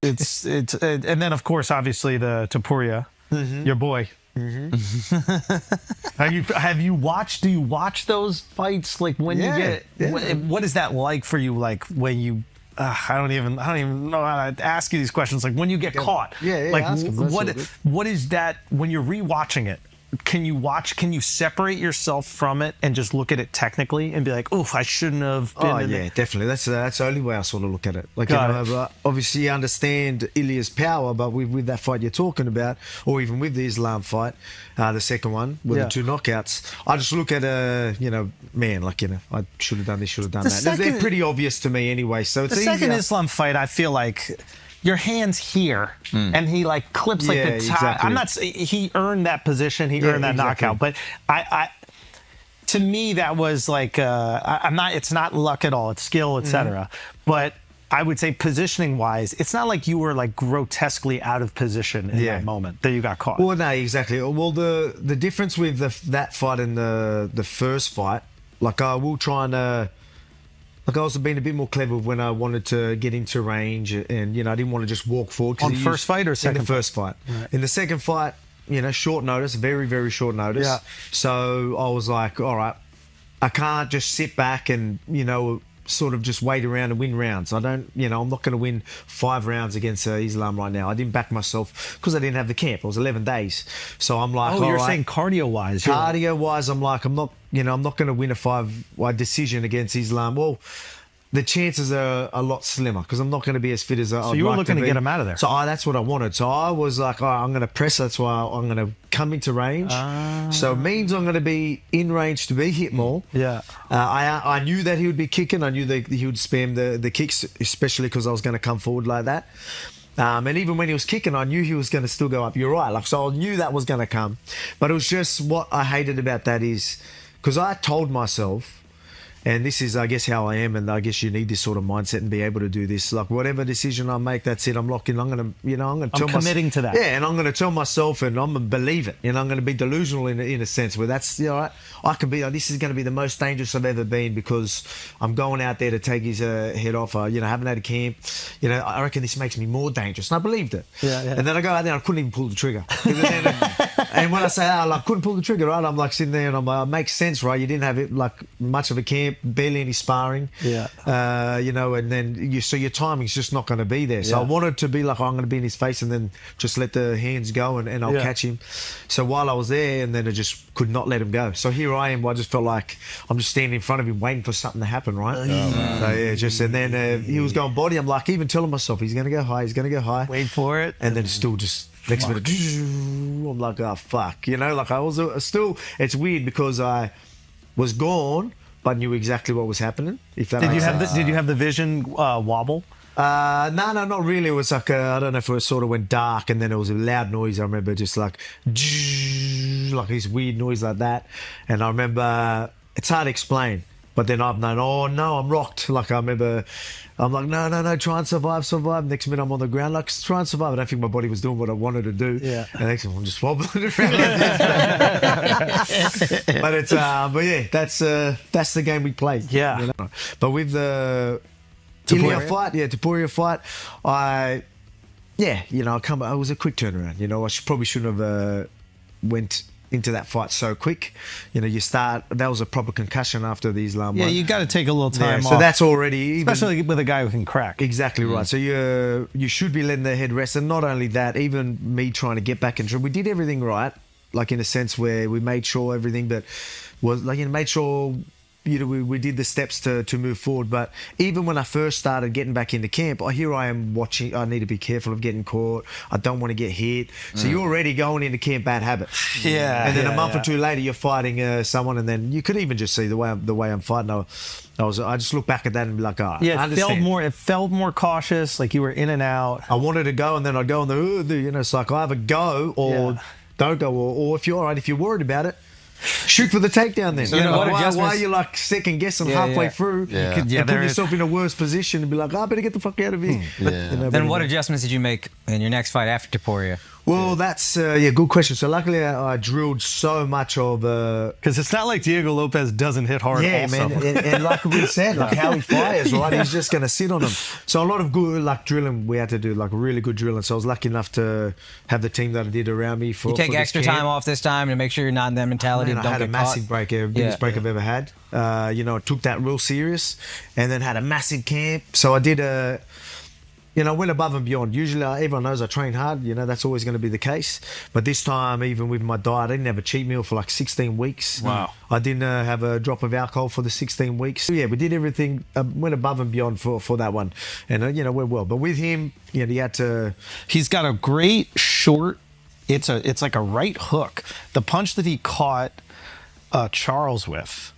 it's and then of course obviously the Topuria, your boy. Have you watched? Do you watch those fights? Like when you get, what is that like for you? Like when you, I don't even know how to ask you these questions. Like when you get caught, like what is that when you're rewatching it? Can you separate yourself from it and just look at it technically and be like, oof, I shouldn't have been in it? Definitely. That's the only way I sort of look at it. Like, but obviously you understand Ilia's power, but with that fight you're talking about, or even with the Islam fight, the second one with the 2 knockouts, I just look at I should have done this, should have done that. They're pretty obvious to me anyway. So it's the second Islam fight, I feel like your hand's here, and he like clips like the top. Exactly. I'm not. He earned that position. He earned that knockout. But to me, that was like I'm not. It's not luck at all. It's skill, etc. But I would say positioning wise, it's not like you were like grotesquely out of position in that moment that you got caught. Well, no, exactly. Well, the difference with that fight and the first fight, like I will try and. Like I also been a bit more clever when I wanted to get into range, and I didn't want to just walk forward. On first fight or second? In the first fight. Right. In the second fight, short notice, very very short notice. Yeah. So I was like, all right, I can't just sit back and sort of just wait around and win rounds. I don't, I'm not going to win 5 rounds against Islam right now. I didn't back myself because I didn't have the camp. It was 11 days. So I'm like, you're saying cardio-wise. Cardio-wise, I'm like, I'm not going to win a 5 decision against Islam. Well, the chances are a lot slimmer because I'm not going to be as fit as I'd like to be. So you were looking to get him out of there. So that's what I wanted. So I was like, all right, I'm going to press. That's why I'm going to come into range. So it means I'm going to be in range to be hit more. Yeah. I knew that he would be kicking. I knew that he would spam the kicks, especially because I was going to come forward like that. And even when he was kicking, I knew he was going to still go up. You're right. Like, so I knew that was going to come. But it was just what I hated about that is because I told myself, and this is, I guess, how I am, and I guess you need this sort of mindset and be able to do this. Like, whatever decision I make, that's it. I'm locking. I'm going to, I'm committing to that. Yeah, and I'm going to tell myself, and I'm going to believe it. I'm going to be delusional in a sense where that's, I can be. This is going to be the most dangerous I've ever been because I'm going out there to take his head off. Haven't had a camp. I reckon this makes me more dangerous, and I believed it. Yeah. And then I go out there, and I couldn't even pull the trigger. And when I say, I couldn't pull the trigger, right? I'm like sitting there, and I'm like, it makes sense, right? You didn't have it like much of a camp. Barely any sparring, and then so your timing's just not going to be there. So I wanted to be like, I'm going to be in his face and then just let the hands go and I'll catch him. So while I was there, and then I just could not let him go. So here I am. I just felt like I'm just standing in front of him waiting for something to happen, right? And then he was going body. I'm like even telling myself he's going to go high. He's going to go high. Wait for it. And then still just next minute, I'm like, oh fuck, like I was still. It's weird because I was gone. But knew exactly what was happening. If that did you have the vision wobble? No, not really. It was like I don't know if it sort of went dark, and then it was a loud noise. I remember just like this weird noise like that, and I remember it's hard to explain. But then I've known, oh no, I'm rocked. Like I remember, I'm like, no, try and survive. Next minute I'm on the ground, like try and survive. I don't think my body was doing what I wanted to do. Yeah. And next minute I'm just wobbling around like this. But it's, that's the game we played. Yeah. But with the Topuria fight, it was a quick turnaround. I probably shouldn't have went into that fight so quick. That was a proper concussion after the Islam one. You got to take a little time off. So that's already... Especially with a guy who can crack. Exactly right. So you should be letting the head rest. And not only that, even me trying to get back into it, we did everything right, like in a sense where we made sure everything that was like, made sure... we did the steps to move forward, but even when I first started getting back into camp, here I am watching. I need to be careful of getting caught. I don't want to get hit. So you're already going into camp bad habits. Yeah. And then a month or two later, you're fighting someone, and then you could even just see the way I'm fighting. I just look back at that and be like, it felt more cautious, like you were in and out. I wanted to go, and then I'd go on it's like I either go or don't go, or if you're all right, if you're worried about it. Shoot for the takedown then. So why are you like second guessing halfway through? Yeah. And put yourself in a worse position and be like, I better get the fuck out of here. Then what adjustments did you make in your next fight after Topuria? Well, that's good question. So luckily, I drilled so much of because it's not like Diego Lopez doesn't hit hard. Yeah, also. man, and like we said, like how he fires, right? He's just gonna sit on them. So a lot of good like drilling we had to do, like really good drilling. So I was lucky enough to have the team that I did around me for. You take extra time off this time to make sure you're not in that mentality. Man, and don't I had a massive break, biggest break I've ever had. I took that real serious, and then had a massive camp. So I did I went above and beyond. Usually, everyone knows I train hard. That's always going to be the case. But this time, even with my diet, I didn't have a cheat meal for like 16 weeks. Wow. I didn't have a drop of alcohol for the 16 weeks. So, yeah, we did everything, went above and beyond for that one. And, went well. But with him, he had to... He's got a great short... It's like a right hook. The punch that he caught Charles with...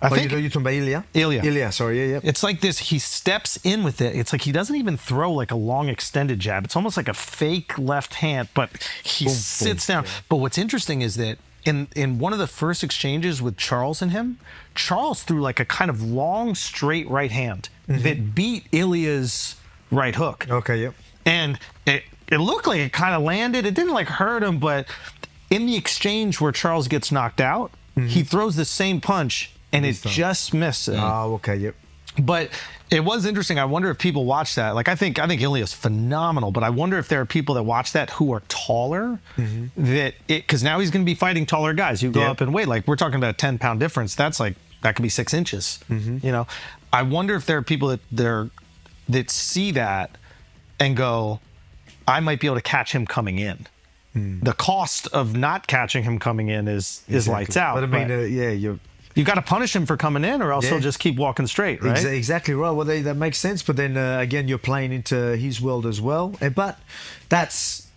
I think you're talking about Ilia? Ilia, sorry, yeah. It's like this, he steps in with it. It's like he doesn't even throw like a long extended jab. It's almost like a fake left hand, but he sits down. Yeah. But what's interesting is that in one of the first exchanges with Charles and him, Charles threw like a kind of long, straight right hand that beat Ilia's right hook. Okay, yep. And it looked like it kind of landed. It didn't like hurt him, but in the exchange where Charles gets knocked out, he throws the same punch and it just misses. Oh, okay, yep. But it was interesting. I wonder if people watch that. Like I think Ilia's phenomenal, but I wonder if there are people that watch that who are taller. Because now he's going to be fighting taller guys. You go up in weight. Like we're talking about a 10-pound difference. That's like that could be 6 inches. I wonder if there are people that see that and go, I might be able to catch him coming in. The cost of not catching him coming in is lights out. But I mean, you got to punish him for coming in, or else he'll just keep walking straight, right? Exactly right. Well, that makes sense. But then again, you're playing into his world as well. But that's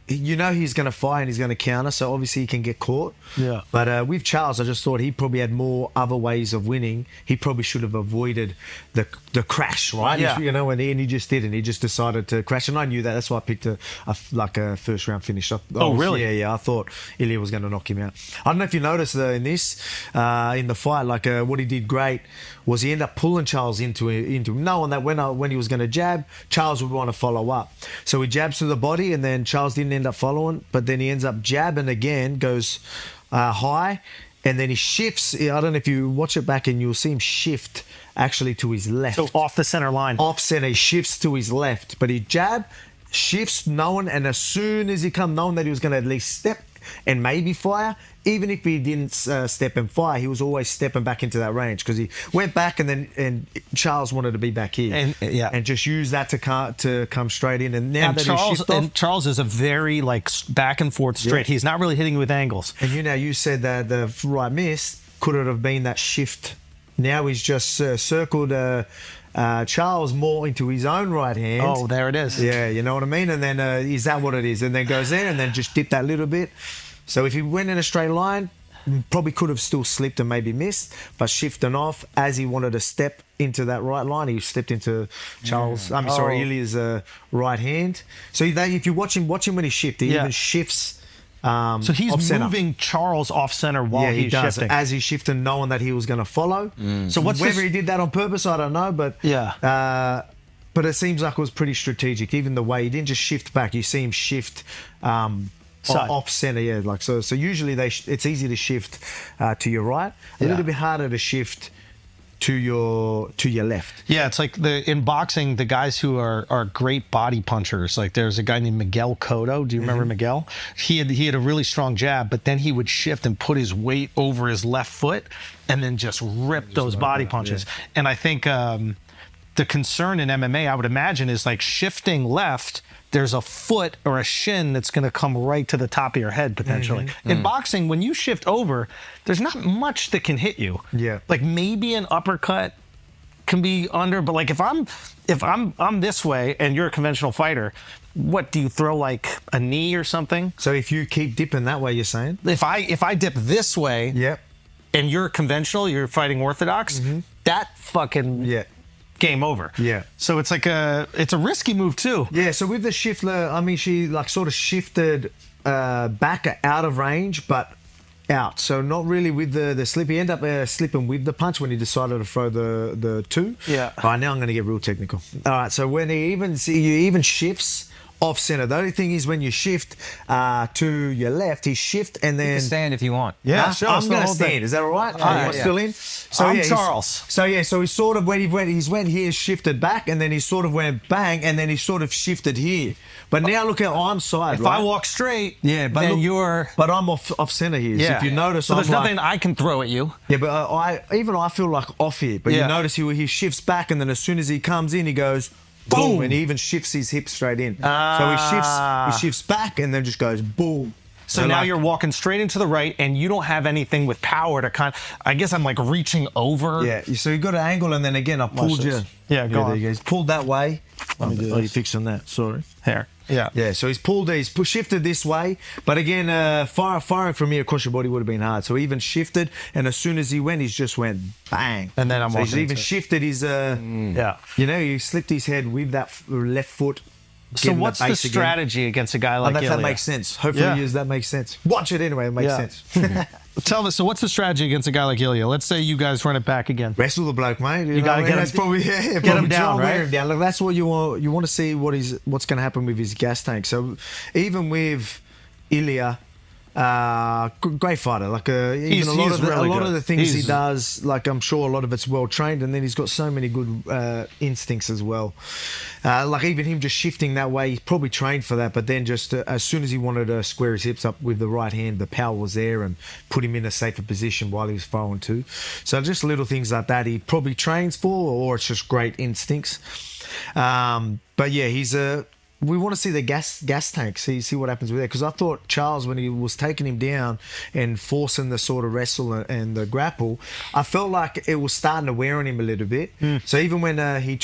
he's going to fire and he's going to counter, so obviously he can get caught. Yeah. But with Charles, I just thought he probably had more other ways of winning. He probably should have avoided the crash, right? Yeah. And he just didn't. He just decided to crash, and I knew that. That's why I picked a first round finish. Really? Yeah. I thought Ilia was going to knock him out. I don't know if you noticed in this, in the fight, what he did great was he ended up pulling Charles into him, knowing that when he was going to jab, Charles would want to follow up. So he jabs to the body, and then Charles didn't end up following, but then he ends up jabbing again, goes high, and then he shifts. I don't know if you watch it back, and you'll see him shift actually to his left. So off the center line. Off center, he shifts to his left, but he shifts knowing, and as soon as he knowing that he was going to at least step and maybe fire, even if he didn't step and fire, he was always stepping back into that range, because he went back, and Charles wanted to be back here, and just use that to come straight in. And now Charles is a very back and forth straight. He's not really hitting with angles. And you said that the right miss could it have been that shift. Now he's just circled Charles more into his own right hand. Oh, there it is. Yeah, you know what I mean? And then is that what it is? And then goes there and then just dip that little bit. So if he went in a straight line, probably could have still slipped and maybe missed, but shifting off as he wanted to step into that right line, he slipped into Ilia's right hand. So if you watch him when he shifts, he even shifts. So he's moving Charles off center while he's shifting. As he's shifting, knowing that he was going to follow. So whether he did that on purpose, I don't know. But but it seems like it was pretty strategic. Even the way he didn't just shift back, you see him shift off center. So usually it's easy to shift to your right. A little bit harder to shift to your left. Yeah, it's like in boxing, the guys who are great body punchers. Like there's a guy named Miguel Cotto. Do you remember Miguel? He had a really strong jab, but then he would shift and put his weight over his left foot and then just rip those body punches. Yeah. And I think the concern in MMA, I would imagine, is shifting left. There's a foot or a shin that's going to come right to the top of your head potentially. In boxing, when you shift over, there's not much that can hit you. Yeah. Maybe an uppercut can be under, but if I'm this way and you're a conventional fighter, what do you throw, a knee or something? So if you keep dipping that way, you're saying? If I dip this way, and you're conventional, you're fighting orthodox, that fucking game over. Yeah. So it's it's a risky move too. Yeah. So with the shift, she sort of shifted back out of range, but out. So not really with the slip. He ended up slipping with the punch when he decided to throw the two. Yeah. All right, now I'm going to get real technical. All right. So when he even shifts off center. The only thing is when you shift to your left, he shift and then... You can stand if you want. Yeah, Huh? sure. I'm going to stand. Is that all right? Still in? So I'm yeah, Charles. So he sort of, when he went here, shifted back, and then he sort of went bang, and then he sort of shifted here. But now look at I'm side, If right? I walk straight, but then look, you're... But I'm off center here. So if you notice, so there's I'm nothing I can throw at you. Yeah, but I feel like off here. But you notice he shifts back, and then as soon as he comes in, he goes boom, and he even shifts his hips straight in. So he shifts back, and then just goes boom. So now you're walking straight into the right, and you don't have anything with power to I guess I'm like reaching over. Yeah. So you got an angle, and then again I pulled you. Yeah, go on. There you go. He's pulled that way. You're fixing that. Sorry. Here. Yeah. Yeah, so he's shifted this way, but again, firing from here across your body would have been hard. So he even shifted, and as soon as he just went bang. And then he's even shifted his, he slipped his head with that left foot. So what's the strategy against a guy like Ilia? That makes sense. Hopefully that makes sense. Watch it anyway, it makes sense. Tell us, so what's the strategy against a guy like Ilia? Let's say you guys run it back again. Wrestle the bloke, mate. You got to get him down, right? Him down. Look, that's what you want. You want to see what's going to happen with his gas tank. So even with Ilia, great fighter. Like even a lot of the things he does, like I'm sure a lot of it's well trained, and then he's got so many good instincts as well. Like even him just shifting that way, he's probably trained for that. But then just as soon as he wanted to square his hips up with the right hand, the power was there and put him in a safer position while he was throwing too. So just little things like that he probably trains for, or it's just great instincts. But yeah, we want to see the gas tank, see what happens with that. Because I thought Charles, when he was taking him down and forcing the sort of wrestle and the grapple, I felt like it was starting to wear on him a little bit. So even when he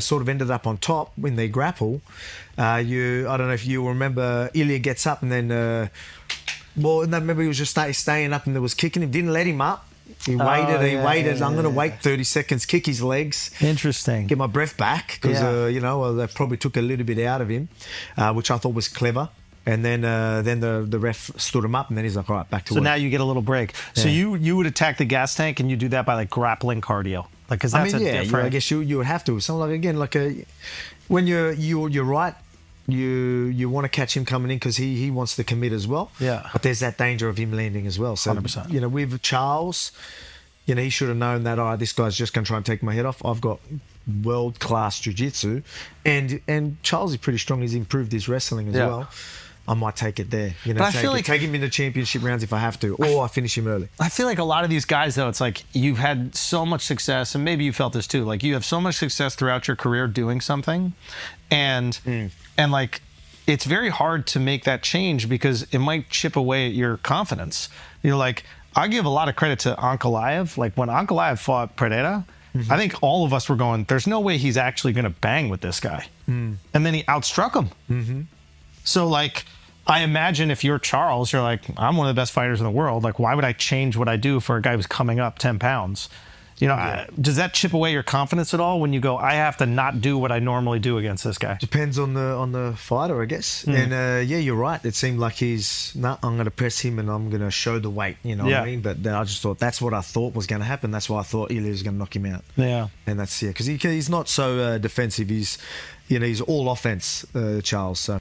sort of ended up on top when they grapple, I don't know if you remember, Ilia gets up and then, remember he was just staying up and there was kicking him, didn't let him up. He waited. I'm going to wait 30 seconds, kick his legs. Interesting. Get my breath back because, they probably took a little bit out of him, which I thought was clever. And then the ref stood him up, and then he's like, all right, back to work. So now you get a little break. Yeah. So you would attack the gas tank, and you do that by like grappling cardio. Like, because that's different. I guess you would have to. Something like, again, like when you're right, you want to catch him coming in because he wants to commit as well. Yeah. But there's that danger of him landing as well. So 100%. With Charles, he should have known that this guy's just going to try and take my head off. I've got world-class jiu-jitsu, and Charles is pretty strong. He's improved his wrestling as well. I might take it there. But I feel like take him in the championship rounds if I have to, or I finish him early. I feel like a lot of these guys, though, it's like you've had so much success, and maybe you felt this too. Like you have so much success throughout your career doing something, and like it's very hard to make that change because it might chip away at your confidence. Like I give a lot of credit to Ankalaev. Like when Ankalaev fought Pereira, I think all of us were going, "There's no way he's actually going to bang with this guy," and then he outstruck him. So like, I imagine if you're Charles, you're like, I'm one of the best fighters in the world. Like, why would I change what I do for a guy who's coming up 10 pounds? Does that chip away your confidence at all when you go, I have to not do what I normally do against this guy? Depends on the fighter, I guess. And you're right. It seemed like I'm going to press him and I'm going to show the weight. You know what I mean? But then I just thought that's what I thought was going to happen. That's why I thought Ilia was going to knock him out. Yeah. And that's because he's not so defensive. He's all offense, Charles. So.